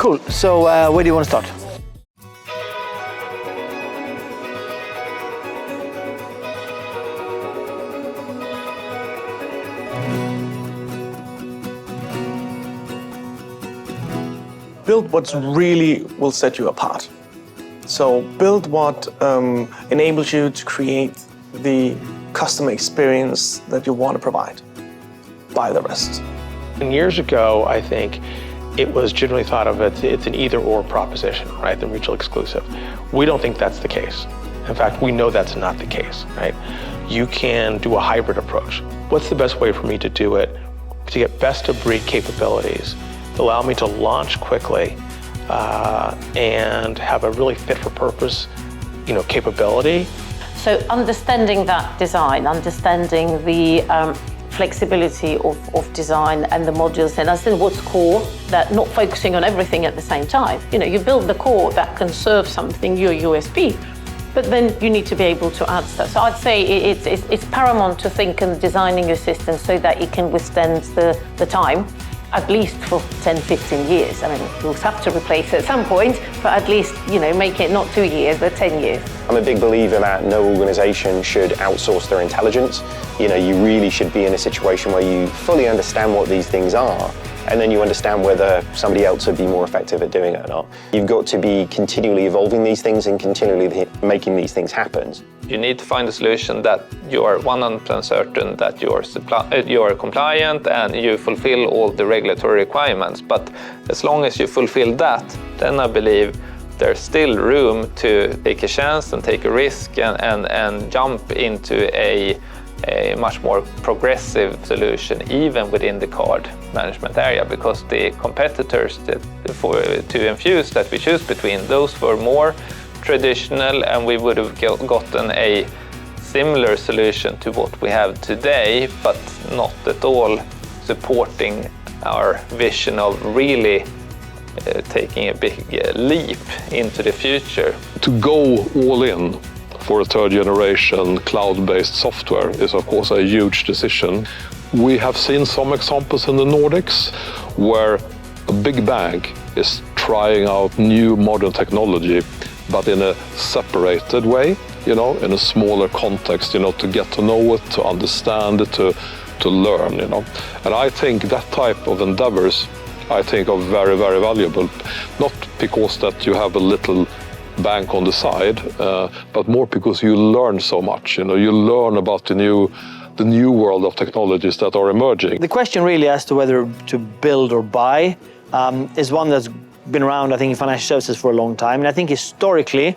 Cool. So where do you want to start? Build what really will set you apart. So build what enables you to create the customer experience that you want to provide. Buy the rest. And years ago, I think it was generally thought of as it's an either-or proposition, right? The mutual exclusive. We don't think that's the case. In fact, we know that's not the case, right? You can do a hybrid approach. What's the best way for me to do it to get best-of-breed capabilities, to allow me to launch quickly, and have a really fit-for-purpose, capability? So understanding that design, understanding the flexibility of design and the modules, and understanding what's core, that not focusing on everything at the same time. You build the core that can serve something, your USP, but then you need to be able to add stuff. So I'd say it's paramount to think in designing your system so that it can withstand the time, at least for 10, 15 years. I mean, we'll have to replace it at some point, but at least, make it not 2 years, but 10 years. I'm a big believer that no organization should outsource their intelligence. You really should be in a situation where you fully understand what these things are, and then you understand whether somebody else would be more effective at doing it or not. You've got to be continually evolving these things and continually making these things happen. You need to find a solution that you are 100% certain that you are compliant and you fulfill all the regulatory requirements. But as long as you fulfill that, then I believe there's still room to take a chance and take a risk and jump into a much more progressive solution, even within the card management area, because the competitors to Enfuce that we choose between, those were more traditional, and we would have gotten a similar solution to what we have today, but not at all supporting our vision of really taking a big leap into the future. To go all in for a third generation cloud-based software is of course a huge decision. We have seen some examples in the Nordics where a big bank is trying out new modern technology, but in a separated way, in a smaller context, to get to know it, to understand it, to learn, And I think that type of endeavors, are very, very valuable. Not because that you have a little bank on the side, but more because you learn so much. You learn about the new world of technologies that are emerging. The question really as to whether to build or buy is one that's been around, I think, in financial services for a long time. And I think historically,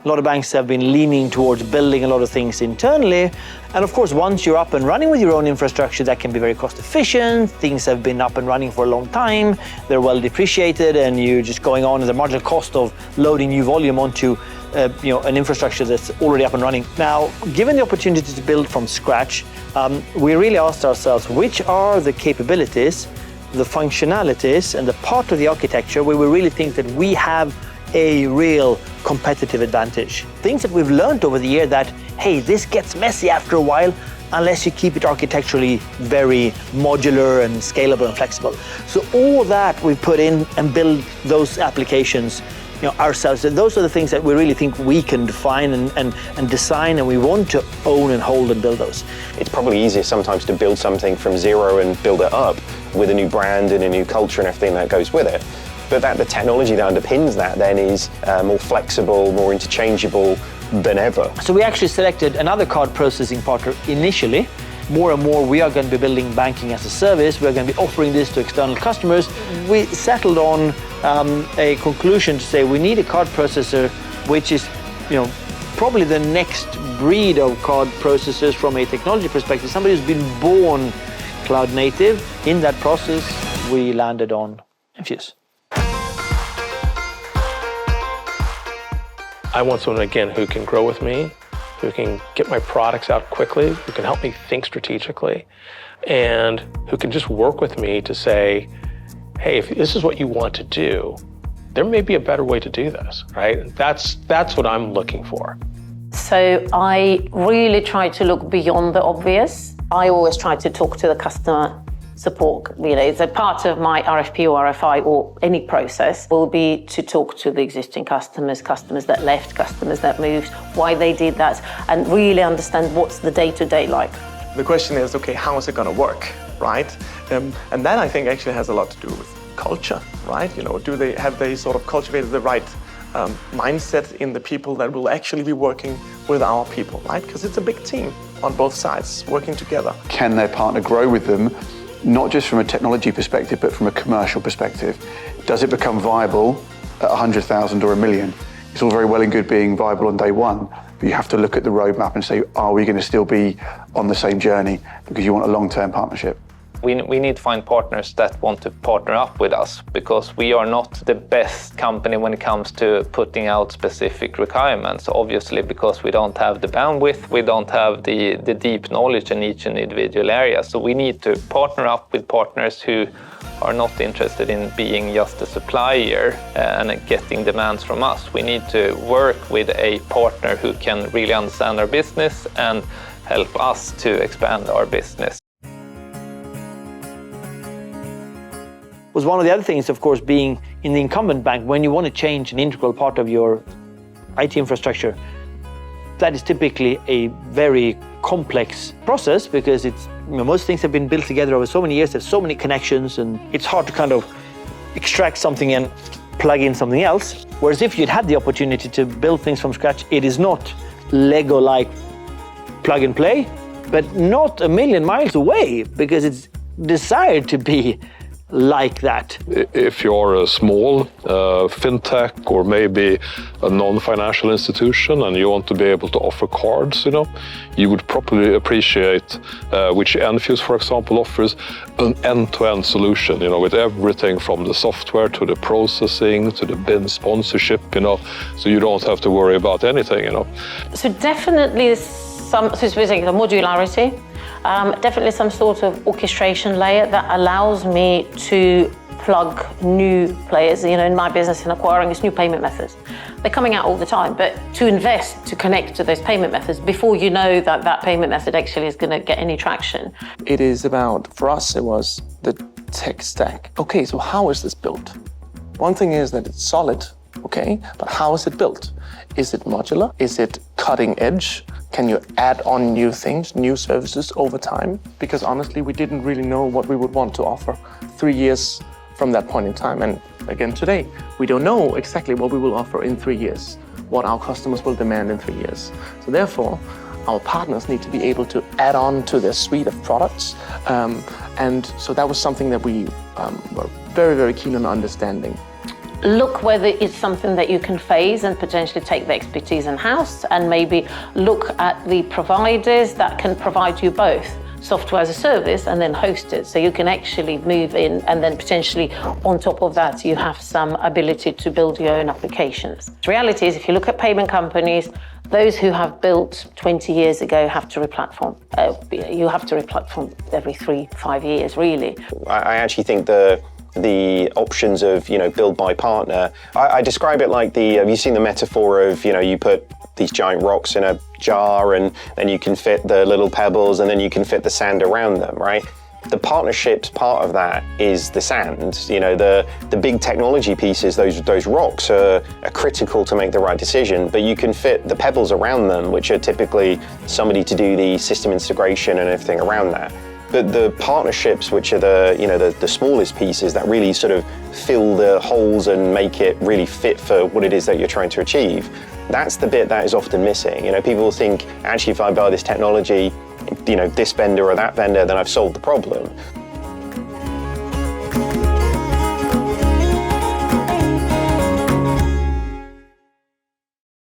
a lot of banks have been leaning towards building a lot of things internally. And of course, once you're up and running with your own infrastructure, that can be very cost efficient. Things have been up and running for a long time. They're well depreciated, and you're just going on at the marginal cost of loading new volume onto an infrastructure that's already up and running. Now, given the opportunity to build from scratch, we really asked ourselves, which are the capabilities, the functionalities, and the part of the architecture where we really think that we have a real competitive advantage. Things that we've learned over the year that, hey, this gets messy after a while unless you keep it architecturally very modular and scalable and flexible. So all that we put in and build those applications ourselves. And those are the things that we really think we can define and design, and we want to own and hold and build those. It's probably easier sometimes to build something from zero and build it up with a new brand and a new culture and everything that goes with it. But the technology that underpins that then is more flexible, more interchangeable than ever. So we actually selected another card processing partner initially. More and more we are going to be building banking as a service. We're going to be offering this to external customers. We settled on a conclusion to say we need a card processor which is probably the next breed of card processors from a technology perspective. Somebody who's been born cloud native. In that process, we landed on Enfuce. I want someone, again, who can grow with me, who can get my products out quickly, who can help me think strategically, and who can just work with me to say, hey, if this is what you want to do, there may be a better way to do this, right? That's what I'm looking for. So I really try to look beyond the obvious. I always try to talk to the customer support. It's a part of my RFP or RFI or any process will be to talk to the existing customers that left, customers that moved, why they did that, and really understand what's the day-to-day like. The question is, okay, how is it going to work, right? And that I think actually has a lot to do with culture, right? Have they sort of cultivated the right mindset in the people that will actually be working with our people, right? Because it's a big team on both sides working together. Can their partner grow with them, not just from a technology perspective, but from a commercial perspective? Does it become viable at 100,000 or 1 million? It's all very well and good being viable on day one, but you have to look at the roadmap and say, are we going to still be on the same journey? Because you want a long-term partnership. We need to find partners that want to partner up with us, because we are not the best company when it comes to putting out specific requirements, obviously, because we don't have the bandwidth, we don't have the deep knowledge in each individual area. So we need to partner up with partners who are not interested in being just a supplier and getting demands from us. We need to work with a partner who can really understand our business and help us to expand our business. Was one of the other things, of course, being in the incumbent bank, when you want to change an integral part of your IT infrastructure, that is typically a very complex process, because most things have been built together over so many years, there's so many connections, and it's hard to kind of extract something and plug in something else. Whereas if you'd had the opportunity to build things from scratch, it is not Lego-like plug and play, but not a million miles away, because it's desired to be like that. If you're a small fintech or maybe a non-financial institution and you want to be able to offer cards, you would probably appreciate, which Enfuce, for example, offers an end-to-end solution, with everything from the software to the processing to the BIN sponsorship, so you don't have to worry about anything, So definitely so we're saying the modularity. Definitely some sort of orchestration layer that allows me to plug new players. In my business in acquiring, it's new payment methods. They're coming out all the time, but to invest, to connect to those payment methods before you know that payment method actually is going to get any traction. It is about, for us, it was the tech stack. Okay, so how is this built? One thing is that it's solid, okay, but how is it built? Is it modular? Is it cutting edge? Can you add on new things, new services over time? Because honestly, we didn't really know what we would want to offer 3 years from that point in time. And again, today, we don't know exactly what we will offer in 3 years, what our customers will demand in 3 years. So therefore, our partners need to be able to add on to their suite of products. And so that was something that we were very, very keen on understanding. Look whether it's something that you can phase and potentially take the expertise in-house, and maybe look at the providers that can provide you both software as a service and then host it. So you can actually move in, and then potentially on top of that, you have some ability to build your own applications. The reality is, if you look at payment companies, those who have built 20 years ago have to replatform. You have to replatform every 3-5 years, really. I actually think the options of build by partner, I describe it like have you seen the metaphor of you put these giant rocks in a jar and then you can fit the little pebbles and then you can fit the sand around them, right? The partnerships part of that is the sand. The big technology pieces, those rocks are critical to make the right decision, but you can fit the pebbles around them, which are typically somebody to do the system integration and everything around that. But the partnerships, which are the smallest pieces that really sort of fill the holes and make it really fit for what it is that you're trying to achieve, that's the bit that is often missing. People think, actually, if I buy this technology, this vendor or that vendor, then I've solved the problem.